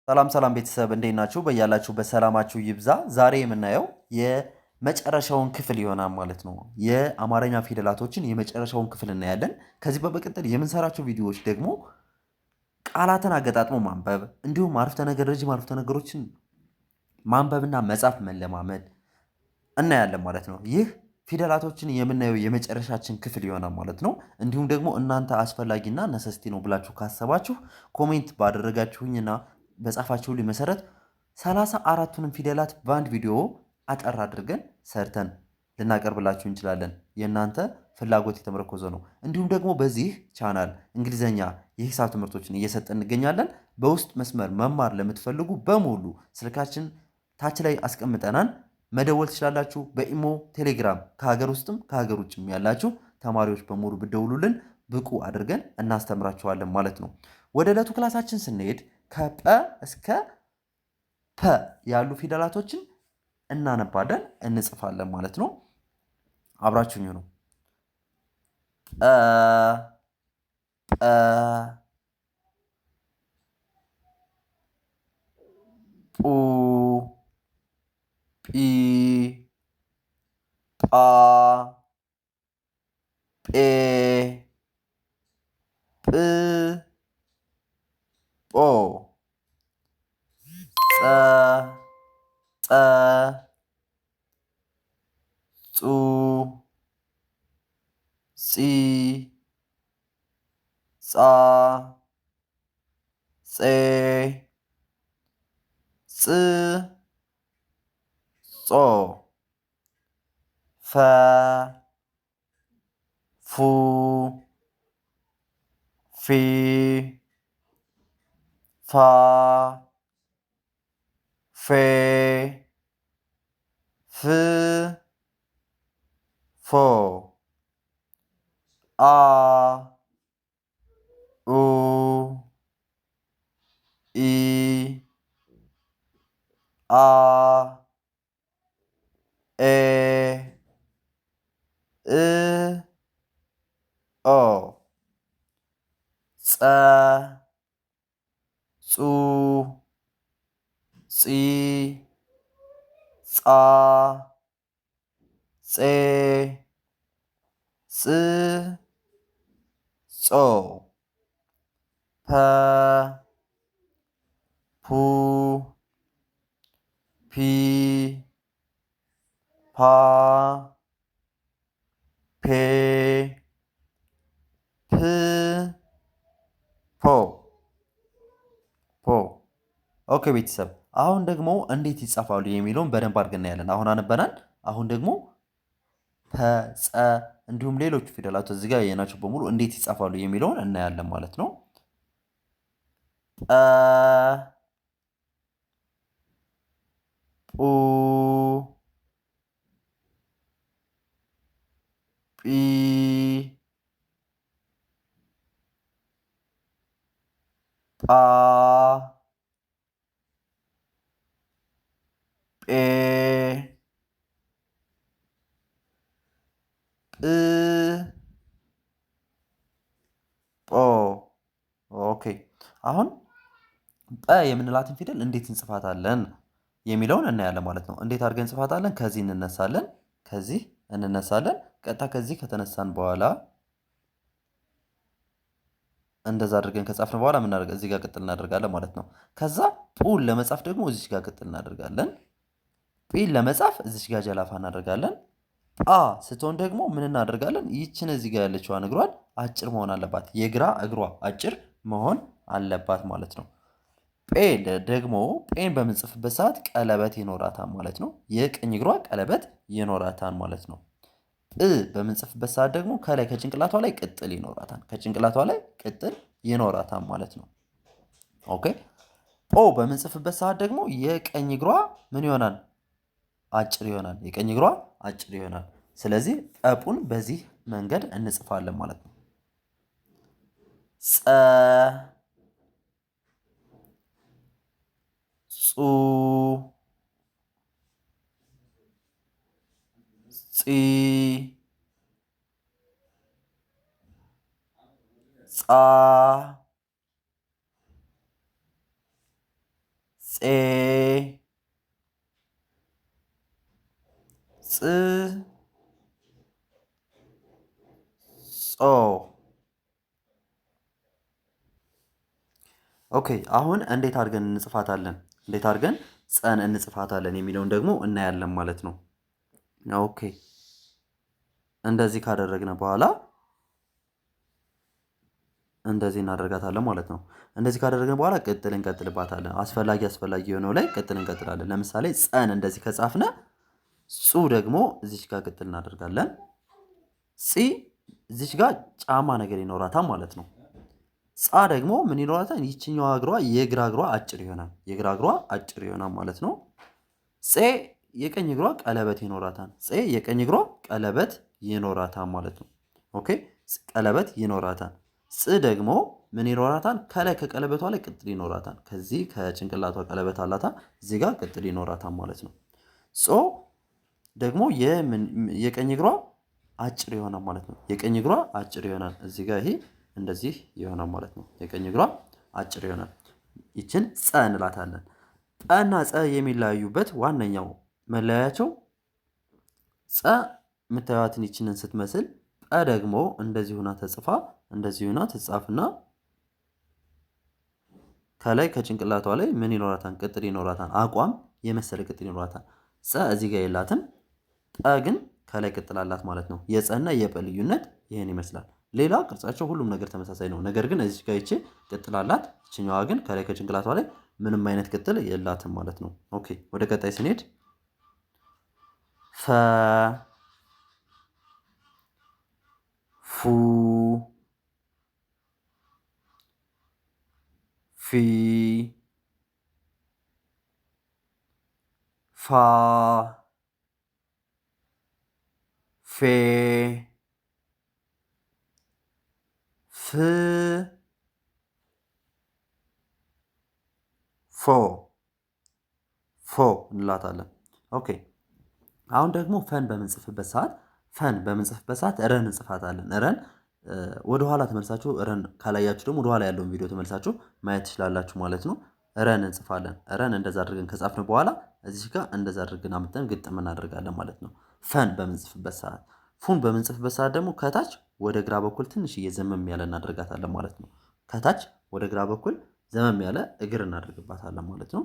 ሰላም ሰላም ቤተሰብ እንዴት ናችሁ? በያላችሁበት ሰላማችሁ ይብዛ። ዛሬ የምናየው የመጨረሻውን ክፍል ይሆናል ማለት ነው። የአማርኛ ፊደላቶችን የመጨረሻውን ክፍል እናያለን። ከዚህ በመቀጠል የምንሰራቸው ቪዲዮዎች ደግሞ ቃላትን አገጣጥሞ ማንበብ እንዲሁም ረጅም አረፍተ ነገሮችን ማንበብና መጻፍ መለማመድ እናያለን ማለት ነው። ይህ ፊደላቶችን የምናየው የመጨረሻችን ክፍል ይሆናል ማለት ነው። እንዲሁም ደግሞ እናንተ አስፈላጊና ነሰስቲ ነው ብላችሁ ካሰባችሁ ኮሜንት ባደረጋችሁኝና በጻፋችሁልኝ መሰረት 34ቱንም ፊደላት በአንድ ቪዲዮ አጠር አድርገን ሰርተን ልናቀርብላችሁ እንችላለን። የእናንተ ፍላጎት የተመረኮዘ ነው። እንዲሁም ደግሞ በዚህ ቻናል እንግሊዘኛ የሂሳብ ትምህርቶችን እየሰጠን እንገኛለን። በውስጥ መስመር መማር ለምትፈልጉ በሙሉ ስልካችን ታች ላይ አስቀምጠናል፣ መደወል ትችላላችሁ። በኢሞ ቴሌግራም፣ ከሀገር ውስጥም ከሀገር ውጭም ያላችሁ ተማሪዎች በሙሉ ብደውሉልን ብቁ አድርገን እናስተምራችኋለን ማለት ነው። ወደ ዕለቱ ክላሳችን ስንሄድ ከጰ እስከ ፐ ያሉ ፊደላቶችን እናነባለን፣ እንጽፋለን ማለት ነው። አብራችሁኝ ነው። ጰ ጰ ጱ ጲ ጳ ጴ ጵ ጶ ጸ ጸ ጹ ጺ ጻ ጼ ጽ ጾ ፈ ፉ ፊ ፋ ፌ ፍ ፎ አ ኡ ኢ አ ኤ እ ኦ ጸ ጹ ጺ ጻ ጼ ጽ ጾ ፐ ፑ ፒ ፓ ፔ ፕ ፖ ፖ። ኦኬ ቤተሰብ አሁን ደግሞ እንዴት ይጻፋሉ የሚለውን በደንብ አድርገን እናያለን። አሁን አነበናል። አሁን ደግሞ ፐ፣ ጸ እንዲሁም ሌሎች ፊደላት እዚህ ጋር ያየናቸው በሙሉ እንዴት ይጻፋሉ የሚለውን እናያለን ማለት ነው። ጰ ጱ ጲ ጳ ጴ ጵ ጶ። ኦኬ አሁን ጰ የምንላትን ፊደል እንዴት እንጽፋታለን የሚለውን እናያለን ማለት ነው። እንዴት አድርገን እንጽፋታለን? ከዚህ እንነሳለን፣ ከዚህ እንነሳለን። ቀጥታ ከዚህ ከተነሳን በኋላ እንደዛ አድርገን ከጻፍን በኋላ ምን እናደርጋለን? እዚህ ጋር ቅጥል እናደርጋለን ማለት ነው። ከዛ ፑን ለመጻፍ ደግሞ እዚች ጋር ቅጥል እናደርጋለን። ጲን ለመጻፍ እዚች ጋር ጀላፋ እናደርጋለን። ጳ ስትሆን ደግሞ ምን እናደርጋለን? ይችን እዚህ ጋር ያለችዋን እግሯን አጭር መሆን አለባት። የግራ እግሯ አጭር መሆን አለባት ማለት ነው። ጴ ደግሞ ጴን በምንጽፍበት ሰዓት ቀለበት ይኖራታል ማለት ነው። የቀኝ እግሯ ቀለበት ይኖራታል ማለት ነው። ጵ በምንጽፍበት ሰዓት ደግሞ ከላይ ከጭንቅላቷ ላይ ቅጥል ይኖራታል። ከጭንቅላቷ ላይ ቅጥል ይኖራታል ማለት ነው። ኦኬ ጶ በምንጽፍበት ሰዓት ደግሞ የቀኝ እግሯ ምን ይሆናል? አጭር ይሆናል። የቀኝ እግሯ አጭር ይሆናል። ስለዚህ ጰን በዚህ መንገድ እንጽፋለን ማለት ነው። ጸ ጹ ጺ ጻ ፅ ጾ። ኦኬ አሁን እንዴት አድርገን እንጽፋታለን? እንዴት አድርገን ጸን እንጽፋታለን የሚለውን ደግሞ እናያለን ማለት ነው። ኦኬ እንደዚህ ካደረግን በኋላ እንደዚህ እናደርጋታለን ማለት ነው። እንደዚህ ካደረግን በኋላ ቅጥል እንቀጥልባታለን። አስፈላጊ የሆነው ላይ ቅጥል እንቀጥላለን። ለምሳሌ ጸን እንደዚህ ከጻፍነ ጹ ደግሞ እዚች ጋር ቅጥል እናደርጋለን። ጺ እዚች ጋር ጫማ ነገር ይኖራታል ማለት ነው። ጻ ደግሞ ምን ይኖራታል? ይችኛዋ እግሯ የግራ እግሯ አጭር ይሆናል። የግራ እግሯ አጭር ይሆናል ማለት ነው። ጼ የቀኝ እግሯ ቀለበት ይኖራታል። ጼ የቀኝ እግሯ ቀለበት ይኖራታል ማለት ነው። ኦኬ ቀለበት ይኖራታል። ፅ ደግሞ ምን ይኖራታል? ከላይ ከቀለበቷ ላይ ቅጥል ይኖራታል። ከዚህ ከጭንቅላቷ ቀለበት አላታ እዚህ ጋር ቅጥል ይኖራታል ማለት ነው። ጾ ደግሞ የቀኝ እግሯ አጭር ይሆናል ማለት ነው። የቀኝ እግሯ አጭር ይሆናል። እዚህ ጋር ይሄ እንደዚህ ይሆናል ማለት ነው። የቀኝ እግሯ አጭር ይሆናል። ይችን ጸ እንላታለን። ጠና ጸ የሚለያዩበት ዋነኛው መለያያቸው ጸ የምታዩትን ይችንን ስትመስል፣ ጠ ደግሞ እንደዚህ ሆና ተጽፋ እንደዚህ ሆና ትጻፍና ከላይ ከጭንቅላቷ ላይ ምን ይኖራታል? ቅጥል ይኖራታል። አቋም የመሰለ ቅጥል ይኖራታል። ጸ እዚህ ጋር የላትም። ጠ ግን ከላይ ቅጥል አላት ማለት ነው። የጸና የጰ ልዩነት ይህን ይመስላል። ሌላ ቅርጻቸው ሁሉም ነገር ተመሳሳይ ነው። ነገር ግን እዚህ ጋር ይቺ ቅጥል አላት። ይችኛዋ ግን ከላይ ከጭንቅላቷ ላይ ምንም አይነት ቅጥል የላትም ማለት ነው። ኦኬ ወደ ቀጣይ ስንሄድ ፈ ፉ ፊ ፋ ፌ ፍ ፎ እንላታለን። ኦኬ አሁን ደግሞ ፈን በምንጽፍበት ሰዓት ረን እንጽፋታለን። ረን ወደኋላ ተመልሳችሁ ረን ካላያችሁ ደግሞ ወደኋላ ያለውን ቪዲዮ ተመልሳችሁ ማየት ትችላላችሁ ማለት ነው። ረን እንጽፋለን። ረን እንደዛ አድርገን ከጻፍን በኋላ እዚህ ጋር እንደዛ አድርገን አምጥተን ግጥም እናደርጋለን ማለት ነው። ፈን በምንጽፍበት ሰዓት፣ ፉን በምንጽፍበት ሰዓት ደግሞ ከታች ወደ ግራ በኩል ትንሽዬ ዘመም ያለ እናደርጋታለን ማለት ነው። ከታች ወደ ግራ በኩል ዘመም ያለ እግር እናደርግባታለን ማለት ነው።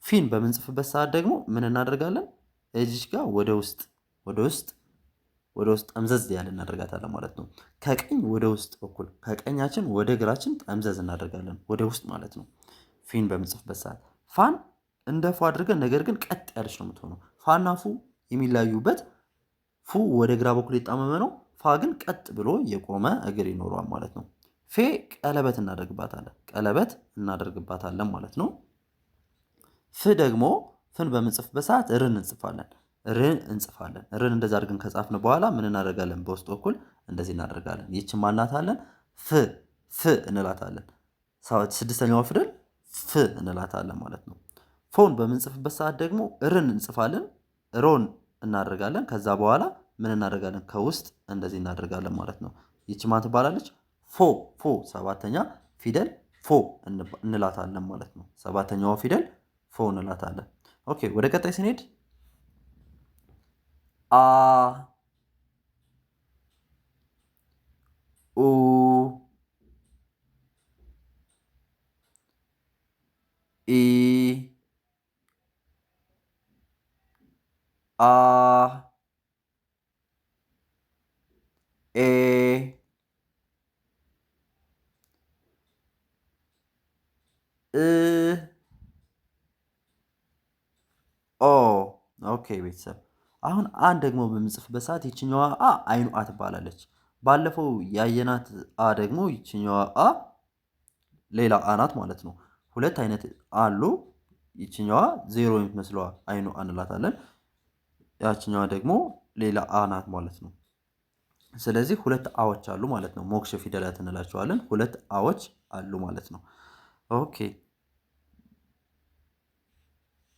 ፊን በምንጽፍበት ሰዓት ደግሞ ምን እናደርጋለን? እዚህ ጋር ወደ ውስጥ ጠምዘዝ ያለ እናደርጋታለን ማለት ነው። ከቀኝ ወደ ውስጥ በኩል ከቀኛችን ወደ ግራችን ጠምዘዝ እናደርጋለን ወደ ውስጥ ማለት ነው። ፊን በምንጽፍበት ሰዓት ፋን እንደ ፉ አድርገን ነገር ግን ቀጥ ያለች ነው የምትሆነው። ፋና ፉ የሚለያዩበት ፉ ወደ ግራ በኩል የጣመመ ነው። ፋ ግን ቀጥ ብሎ የቆመ እግር ይኖረዋል ማለት ነው። ፌ ቀለበት እናደርግባታለን ማለት ነው። ፍ ደግሞ ፍን በምንጽፍበት ሰዓት ርን እንጽፋለን። ርን እንደዛ አድርገን ከጻፍን በኋላ ምን እናደርጋለን? በውስጥ በኩል እንደዚህ እናደርጋለን። ይችን ማናታለን? ፍ እንላታለን። ስድስተኛዋ ፊደል ፍ እንላታለን ማለት ነው። ፎን በምንጽፍበት ሰዓት ደግሞ ርን እንጽፋለን። ሮን እናደርጋለን። ከዛ በኋላ ምን እናደርጋለን? ከውስጥ እንደዚህ እናደርጋለን ማለት ነው። ይች ማን ትባላለች? ፎ ሰባተኛ ፊደል ፎ እንላታለን ማለት ነው። ሰባተኛዋ ፊደል ፎ እንላታለን። ኦኬ ወደ ቀጣይ ስንሄድ አ ኡ ኢ አ ኤ እ ኦ። ኦኬ ቤተሰብ አሁን አን ደግሞ በምንጽፍበት ሰዓት ይችኛዋ አ አይኑ አ ትባላለች። ባለፈው ያየናት አ ደግሞ ይችኛዋ አ ሌላ አ ናት ማለት ነው። ሁለት አይነት አሉ። ይችኛዋ ዜሮ የምትመስለዋ አይኑ አ እንላታለን። ያችኛዋ ደግሞ ሌላ አ ናት ማለት ነው። ስለዚህ ሁለት አዎች አሉ ማለት ነው። ሞክሸ ፊደላት እንላቸዋለን። ሁለት አዎች አሉ ማለት ነው። ኦኬ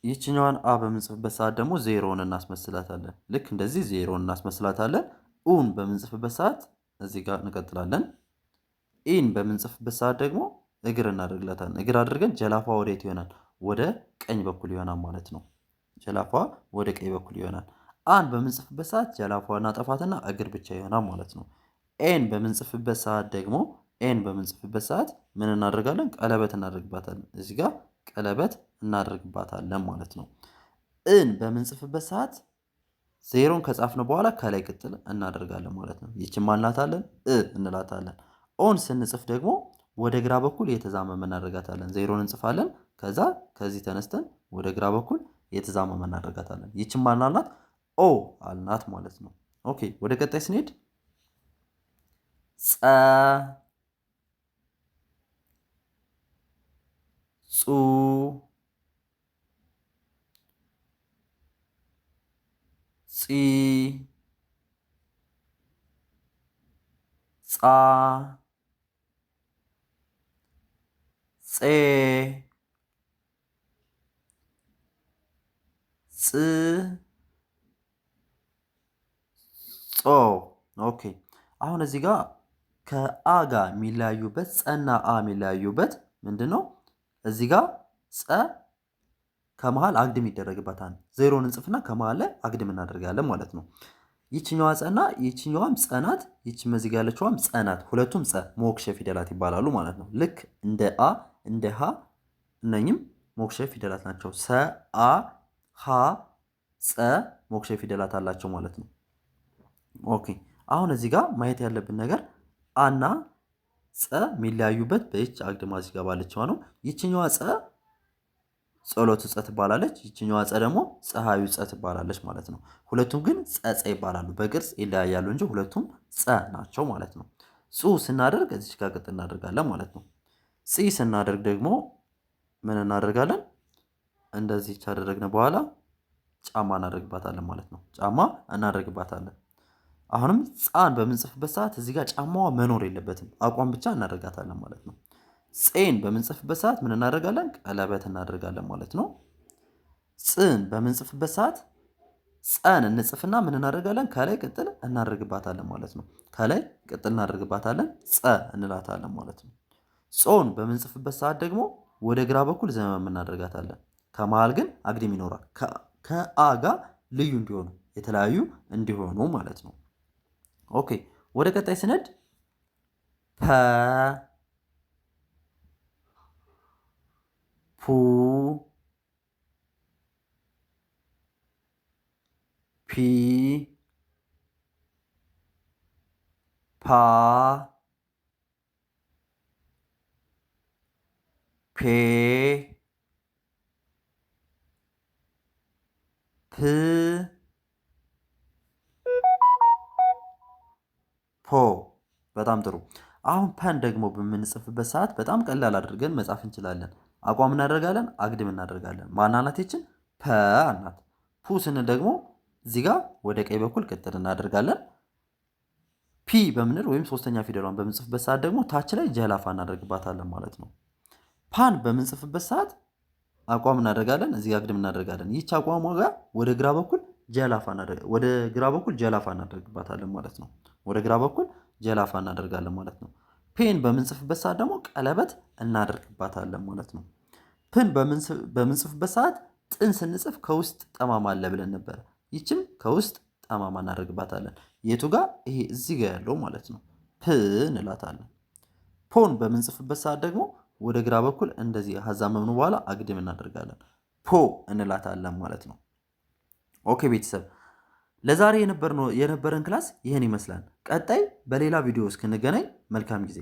ይችኛዋን አ በምንጽፍበት ሰዓት ደግሞ ዜሮን እናስመስላታለን። ልክ እንደዚህ ዜሮን እናስመስላታለን። ኡን በምንጽፍበት ሰዓት እዚህ ጋር እንቀጥላለን። ኢን በምንጽፍበት ሰዓት ደግሞ እግር እናደርግላታለን። እግር አድርገን ጀላፋ ወዴት ይሆናል? ወደ ቀኝ በኩል ይሆናል ማለት ነው። ጀላፏ ወደ ቀኝ በኩል ይሆናል። አን በምንጽፍበት ሰዓት ጀላፏ እናጠፋትና እግር ብቻ ይሆናል ማለት ነው። ኤን በምንጽፍበት ሰዓት ደግሞ ምን እናደርጋለን? ቀለበት እናደርግባታለን። እዚህ ጋር ቀለበት እናደርግባታለን ማለት ነው። እን በምንጽፍበት ሰዓት ዜሮን ከጻፍን በኋላ ከላይ ቅጥል እናደርጋለን ማለት ነው። ይችን ማንላታለን እንላታለን። ኦን ስንጽፍ ደግሞ ወደ ግራ በኩል የተዛመመ እናደርጋታለን። ዜሮን እንጽፋለን። ከዛ ከዚህ ተነስተን ወደ ግራ በኩል የተዛመመ እናደርጋታለን። ይችን ማንላላት? ኦ አልናት ማለት ነው። ኦኬ ወደ ቀጣይ ስንሄድ ጸ ጹ ጺ ጻ ጼ ጽ ጾ። ኦኬ አሁን እዚህ ጋር ከአ ጋር የሚለያዩበት ጸና አ የሚለያዩበት ምንድን ነው? እዚህ ጋር ጸ ከመሃል አግድም ይደረግበታል። ዜሮን እንጽፍና ከመሃል ላይ አግድም እናደርጋለን ማለት ነው። ይችኛዋ ጸና ይችኛዋም ጸናት፣ ይች መዚጋ ያለችዋም ጸናት። ሁለቱም ጸ ሞክሸ ፊደላት ይባላሉ ማለት ነው። ልክ እንደ አ እንደ ሀ እነኝም ሞክሸ ፊደላት ናቸው። ሰ አ ሀ ጸ ሞክሸ ፊደላት አላቸው ማለት ነው። ኦኬ አሁን እዚህ ጋር ማየት ያለብን ነገር አና ጸ የሚለያዩበት በይች አግድማ እዚህ ጋር ባለችዋ ነው። ይችኛዋ ጸ ጸሎት ጸ ትባላለች። ይችኛዋ ጸ ደግሞ ፀሐዩ ጸ ትባላለች ማለት ነው። ሁለቱም ግን ጸ ይባላሉ። በቅርጽ ይለያያሉ እንጂ ሁለቱም ጸ ናቸው ማለት ነው። ጹ ስናደርግ እዚህ ጋር ቅጥ እናደርጋለን ማለት ነው። ጺ ስናደርግ ደግሞ ምን እናደርጋለን? እንደዚህ ካደረግን በኋላ ጫማ እናደርግባታለን ማለት ነው። ጫማ እናደርግባታለን። አሁንም ጻን በምንጽፍበት ሰዓት እዚህ ጋር ጫማዋ መኖር የለበትም። አቋም ብቻ እናደርጋታለን ማለት ነው። ጼን በምንጽፍበት ሰዓት ምን እናደርጋለን? ቀለበት እናደርጋለን ማለት ነው። ጽን በምንጽፍበት ሰዓት ጸን እንጽፍና ምን እናደርጋለን? ከላይ ቅጥል እናደርግባታለን ማለት ነው። ከላይ ቅጥል እናደርግባታለን፣ ጸ እንላታለን ማለት ነው። ጾን በምንጽፍበት ሰዓት ደግሞ ወደ ግራ በኩል ዘመም እናደርጋታለን። ከመሃል ግን አግድም ይኖራል። ከአ ጋር ልዩ እንዲሆኑ የተለያዩ እንዲሆኑ ማለት ነው። ኦኬ ወደ ቀጣይ ስነድ ፐ ፑ ፒ ፓ ፔ ፕ ፖ። በጣም ጥሩ። አሁን ፐን ደግሞ በምንጽፍበት ሰዓት በጣም ቀላል አድርገን መጻፍ እንችላለን። አቋም እናደርጋለን፣ አግድም እናደርጋለን። ማናናቴችን ፐ አልናት። ፑ ስንል ደግሞ እዚህ ጋር ወደ ቀኝ በኩል ቅጥል እናደርጋለን። ፒ በምንል ወይም ሶስተኛ ፊደሏን በምንጽፍበት ሰዓት ደግሞ ታች ላይ ጀላፋ እናደርግባታለን ማለት ነው። ፓን በምንጽፍበት ሰዓት አቋም እናደርጋለን፣ እዚህ ጋር አግድም እናደርጋለን። ይህች አቋሟ ጋር ወደ ግራ በኩል ጀላፋ እናደርግባታለን ማለት ነው። ወደ ግራ በኩል ጀላፋ እናደርጋለን ማለት ነው። ፔን በምንጽፍበት ሰዓት ደግሞ ቀለበት እናደርግባታለን ማለት ነው። ፕን በምንጽፍበት ሰዓት ጥን ስንጽፍ ከውስጥ ጠማማ አለ ብለን ነበረ። ይችም ከውስጥ ጠማማ እናደርግባታለን። የቱ ጋር? ይሄ እዚህ ጋር ያለው ማለት ነው። ፕ እንላታለን። ፖን በምንጽፍበት ሰዓት ደግሞ ወደ ግራ በኩል እንደዚህ ሀዛመምን በኋላ አግድም እናደርጋለን። ፖ እንላታለን ማለት ነው። ኦኬ ቤተሰብ ለዛሬ የነበረን ክላስ ይህን ይመስላል። ቀጣይ በሌላ ቪዲዮ እስክንገናኝ መልካም ጊዜ